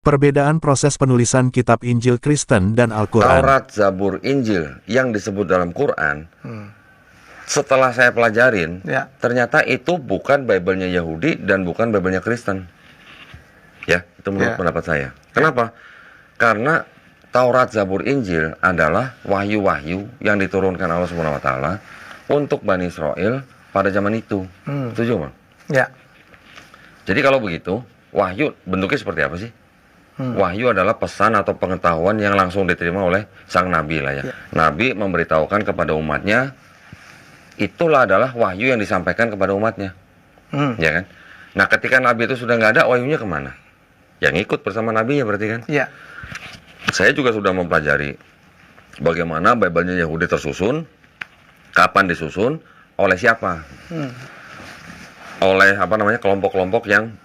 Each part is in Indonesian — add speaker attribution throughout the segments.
Speaker 1: Perbedaan proses penulisan kitab Injil Kristen dan Al-Quran.
Speaker 2: Taurat, Zabur, Injil yang disebut dalam Quran, setelah saya pelajarin, ternyata itu bukan Bible-nya Yahudi dan bukan Bible-nya Kristen. Ya, itu menurut pendapat saya. Kenapa? Karena Taurat, Zabur, Injil adalah wahyu-wahyu yang diturunkan Allah Subhanahu wa taala untuk Bani Israel pada zaman itu. Setuju, Bang?
Speaker 3: Ya.
Speaker 2: Jadi kalau begitu, wahyu bentuknya seperti apa sih? Wahyu adalah pesan atau pengetahuan yang langsung diterima oleh sang nabi lah ya. Nabi memberitahukan kepada umatnya, itulah adalah wahyu yang disampaikan kepada umatnya. Ya kan? Nah, ketika nabi itu sudah nggak ada, wahyunya kemana? Yang ikut bersama nabinya berarti kan?
Speaker 3: Iya.
Speaker 2: Saya juga sudah mempelajari bagaimana Bible-nya Yahudi tersusun, kapan disusun, oleh siapa? Oleh kelompok-kelompok yang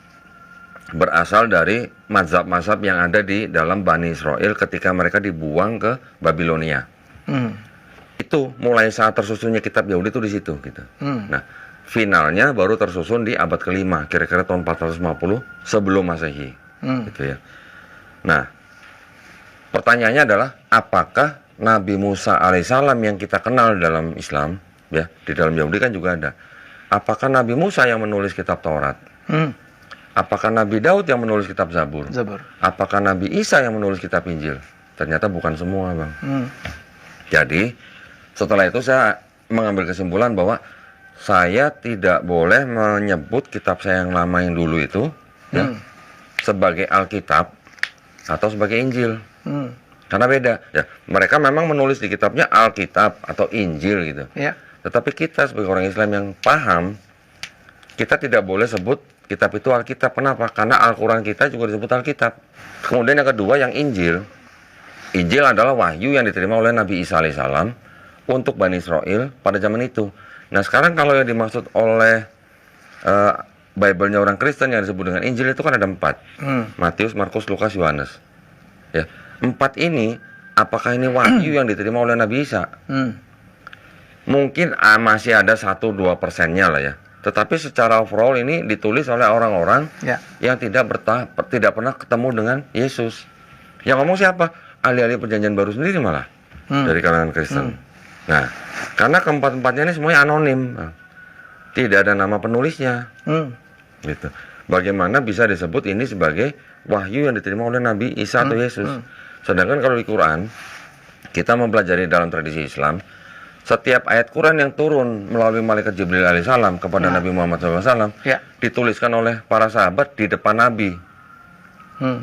Speaker 2: berasal dari mazhab-mazhab yang ada di dalam Bani Israel ketika mereka dibuang ke Babilonia. Itu mulai saat tersusunnya kitab Yahudi itu di situ gitu. Nah, finalnya baru tersusun di abad ke-5, kira-kira tahun 450 sebelum Masehi. Gitu ya. Nah, pertanyaannya adalah apakah Nabi Musa alaihissalam yang kita kenal dalam Islam, ya, di dalam Yahudi kan juga ada. Apakah Nabi Musa yang menulis kitab Taurat? Apakah Nabi Daud yang menulis kitab Zabur? Apakah Nabi Isa yang menulis kitab Injil? Ternyata bukan semua, Bang. Jadi, setelah itu saya mengambil kesimpulan bahwa saya tidak boleh menyebut kitab saya yang lama yang dulu itu ya, sebagai Alkitab atau sebagai Injil. Karena beda. Ya, mereka memang menulis di kitabnya Alkitab atau Injil gitu. Tetapi kita sebagai orang Islam yang paham, kita tidak boleh sebut kitab itu Alkitab. Kenapa? Karena Al-Quran kita juga disebut Alkitab. Kemudian yang kedua, yang Injil. Injil adalah wahyu yang diterima oleh Nabi Isa alaihissalam untuk Bani Israel pada zaman itu. Nah, sekarang kalau yang dimaksud oleh Bible-nya orang Kristen yang disebut dengan Injil itu kan ada 4. Matius, Markus, Lukas, Yohanes. Ya, 4 ini, apakah ini wahyu yang diterima oleh Nabi Isa? Mungkin masih ada 1-2%-nya lah ya. Tetapi secara overall ini ditulis oleh orang-orang yang tidak pernah ketemu dengan Yesus. Yang ngomong siapa? Ahli-ahli perjanjian baru sendiri malah. Dari kalangan Kristen. Nah, karena keempat-empatnya ini semuanya anonim. Tidak ada nama penulisnya. Gitu. Bagaimana bisa disebut ini sebagai wahyu yang diterima oleh Nabi Isa atau Yesus? Sedangkan kalau di Quran, kita mempelajari dalam tradisi Islam, setiap ayat Quran yang turun melalui malaikat Jibril alaihissalam kepada Nabi Muhammad SAW dituliskan oleh para sahabat di depan Nabi.